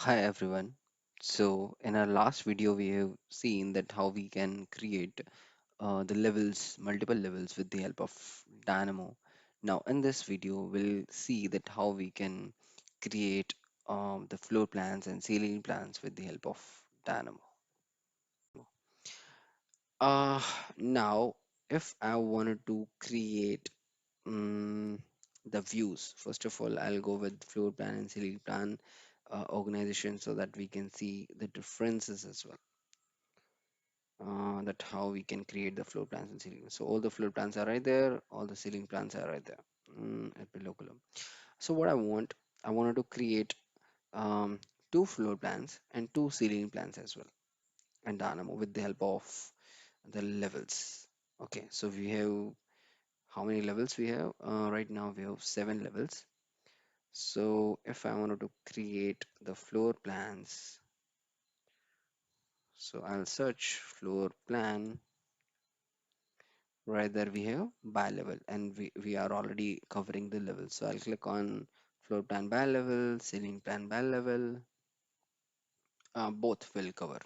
Hi everyone. So in our last video we have seen that how we can create the levels, multiple levels with the help of Dynamo. Now in this video we'll see that how we can create the floor plans and ceiling plans with the help of Dynamo. Uh, Now if I wanted to create the views, first of all I'll go with floor plan and ceiling plan organization so that we can see the differences as well. That how we can create the floor plans and ceiling. So all the floor plans are right there, all the ceiling plans are right there at below column. So what I wanted to create um, two floor plans and two ceiling plans as well, and Dynamo with the help of the levels. Okay, so we have how many levels we have? Right now we have 7 levels. So if I wanted to create the floor plans, so I'll search floor plan. Right there we have by level, and we are already covering the level. So I'll click on floor plan by level, ceiling plan by level, both will cover.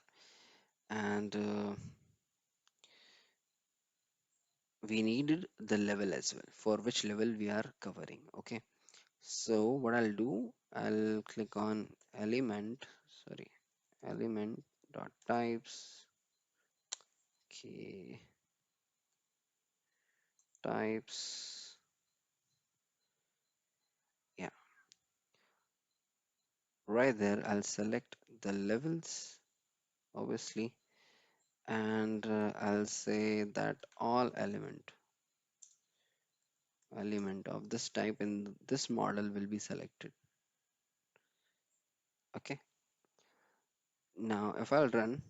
And we needed the level as well, for which level we are covering. Okay. So what I'll do, I'll click on element, sorry, element dot types. Okay, types. Yeah, right there I'll select the levels, obviously, and I'll say that all element of this type in this model will be selected. Okay, now if I'll run,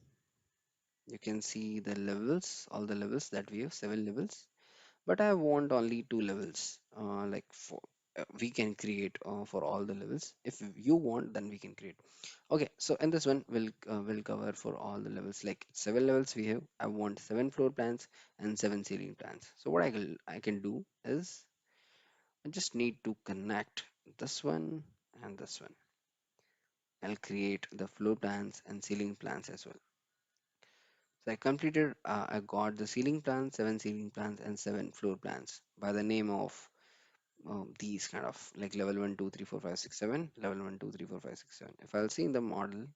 you can see the levels, all the levels that we have, 7 levels, but I want only 2 levels, like for we can create for all the levels. If you want, then we can create. Okay, so in this one we'll cover for all the levels, like 7 levels we have. I want 7 floor plans and 7 ceiling plans. So what I can do is I just need to connect this one and this one. I'll create the floor plans and ceiling plans as well. So I got the ceiling plans, 7 ceiling plans, and 7 floor plans by the name of these kind of like level 1, 2, 3, 4, 5, 6, 7, level 1, 2, 3, 4, 5, 6, 7. If I'll see in the model,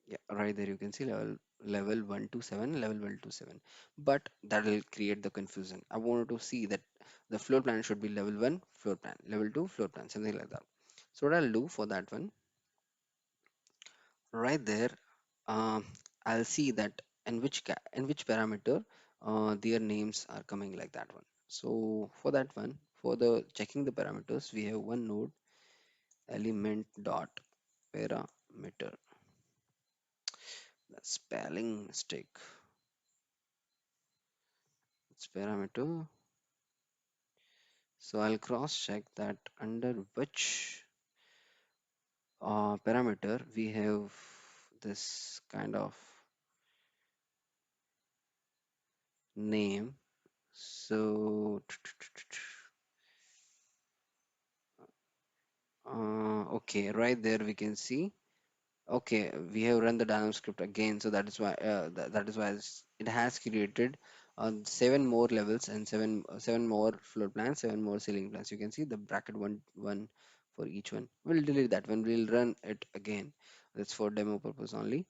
yeah, right there you can see level 1 to 7, level 1 to 7. But that will create the confusion. I wanted to see that the floor plan should be level 1 floor plan, level 2 floor plan, something like that. So what I'll do for that one, right there, um, I'll see that in which parameter their names are coming like that one. So for that one, for the checking the parameters, we have one node element dot parameter. The spelling mistake. It's parameter. So I'll cross check that under which parameter we have this kind of name. So okay, right there we can see. Okay, we have run the Dynamo script again, so that is why that is why it has created 7 more levels and seven more floor plans, 7 more ceiling plans. You can see the bracket one for each one. We'll delete that one. We'll run it again. That's for demo purpose only.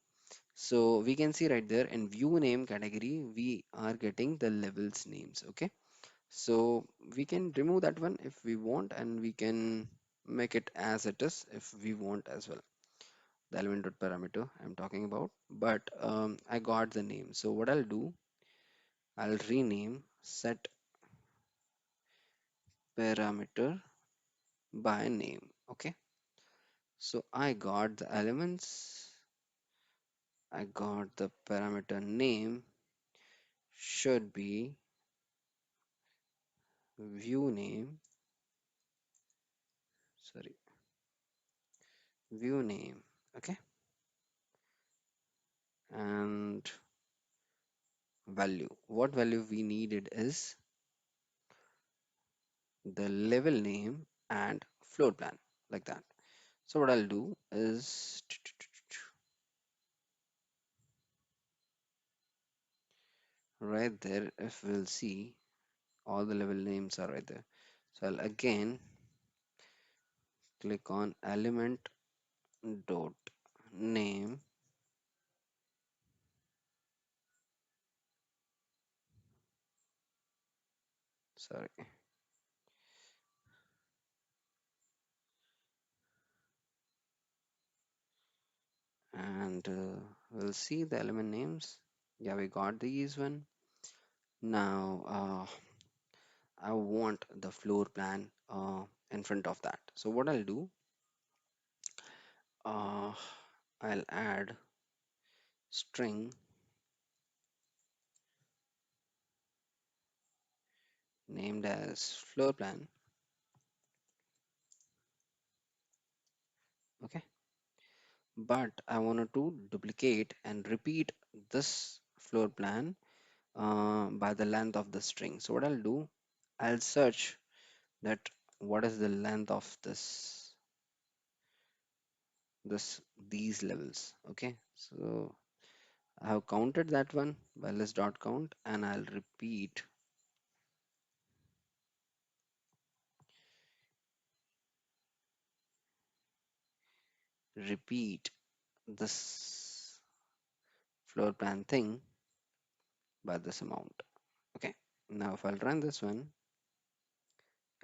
So we can see right there in view name category, we are getting the levels names. Okay, so we can remove that one if we want, and we can make it as it is if we want as well, the element dot parameter I'm talking about. But I got the name. So what I'll do, I'll rename set parameter by name. Okay. So I got the elements. I got the parameter name should be view name. Sorry, view name. Okay. And value. What value we needed is the level name and floor plan like that. So what I'll do is right there, if we'll see, all the level names are right there. So I'll again click on element dot name. Sorry. And we'll see the element names. Yeah, we got these one. Now I want the floor plan in front of that. So what I'll do, uh, I'll add string named as floor plan. Okay, but I wanted to duplicate and repeat this floor plan by the length of the string. So what I'll do, I'll search that what is the length of this these levels. Okay, so I have counted that one by list dot count, and I'll repeat this floor plan thing by this amount. Okay, now if I'll run this one,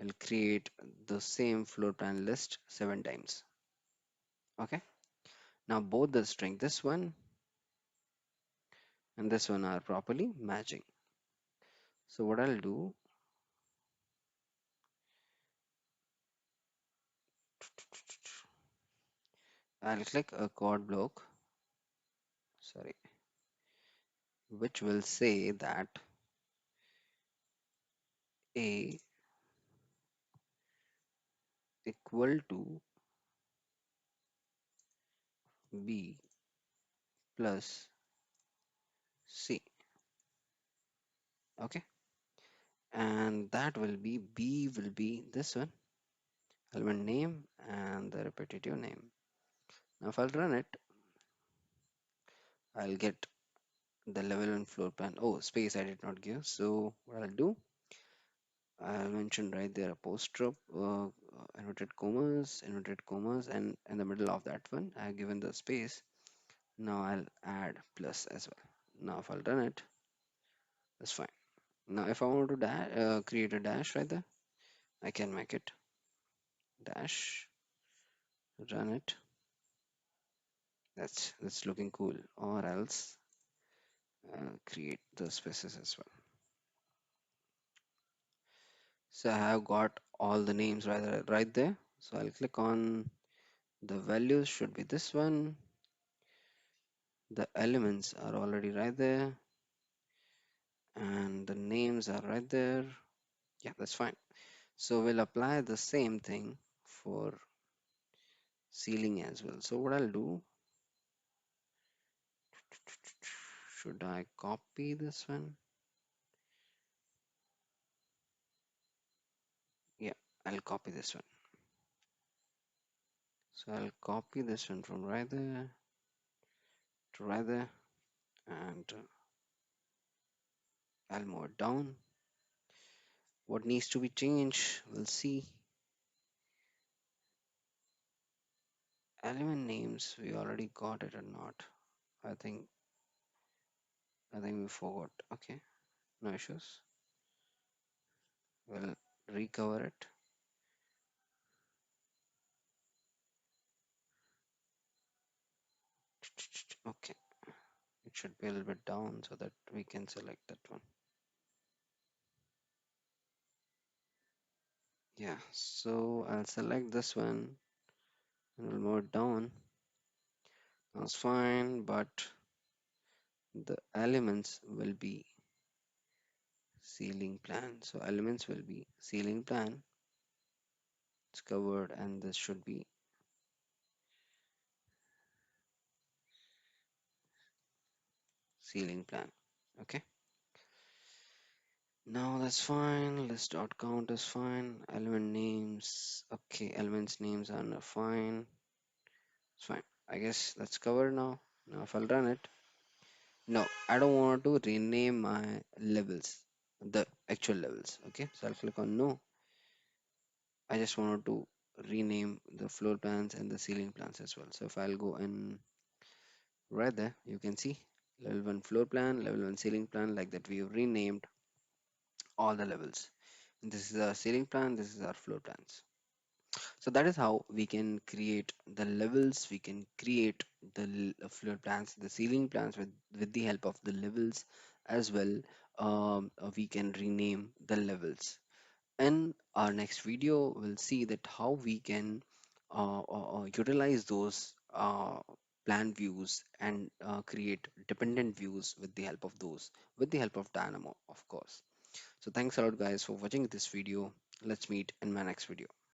I'll create the same floor plan list 7 times. Okay, now both the string, this one and this one, are properly matching. So what I'll do, I'll click a chord block, sorry, which will say that A equal to B plus C. Okay, and that will be B will be this one, element name and the repetitive name. Now if I'll run it, I'll get the level and floor plan. Oh, space I did not give. So what I'll do, I'll mention right there apostrophe, inverted commas, and in the middle of that one, I've given the space. Now I'll add plus as well. Now if I'll run it, that's fine. Now if I want to create a dash right there, I can make it dash, run it. That's looking cool. Or else create the spaces as well. So I have got all the names right there. So I'll click on the values should be this one. The elements are already right there and the names are right there. Yeah, that's fine. So we'll apply the same thing for ceiling as well. So what I'll do, should I copy this one? Yeah, I'll copy this one. So I'll copy this one from right there to right there, and I'll move it down. What needs to be changed? We'll see. Element names, we already got it or not? I think we forgot. Okay, no issues. We'll recover it. Okay, it should be a little bit down so that we can select that one. Yeah, so I'll select this one and we'll move it down. That's fine, but the elements will be ceiling plan. So elements will be ceiling plan. It's covered, and this should be ceiling plan. Okay. Now that's fine. List dot count is fine. Element names. Okay, elements names are fine. It's fine. I guess let's cover now. Now if I'll run it. No, I don't want to rename my levels, the actual levels. Okay, so I'll click on no. I just wanted to rename the floor plans and the ceiling plans as well. So if I'll go in right there, you can see level 1 floor plan, level 1 ceiling plan, like that we have renamed all the levels. This is our ceiling plan, this is our floor plans. So that is how we can create the levels, we can create the floor plans, the ceiling plans with the help of the levels as well. We can rename the levels. In our next video, we'll see that how we can utilize those plan views and create dependent views with the help of those, with the help of Dynamo, of course. So thanks a lot, guys, for watching this video. Let's meet in my next video.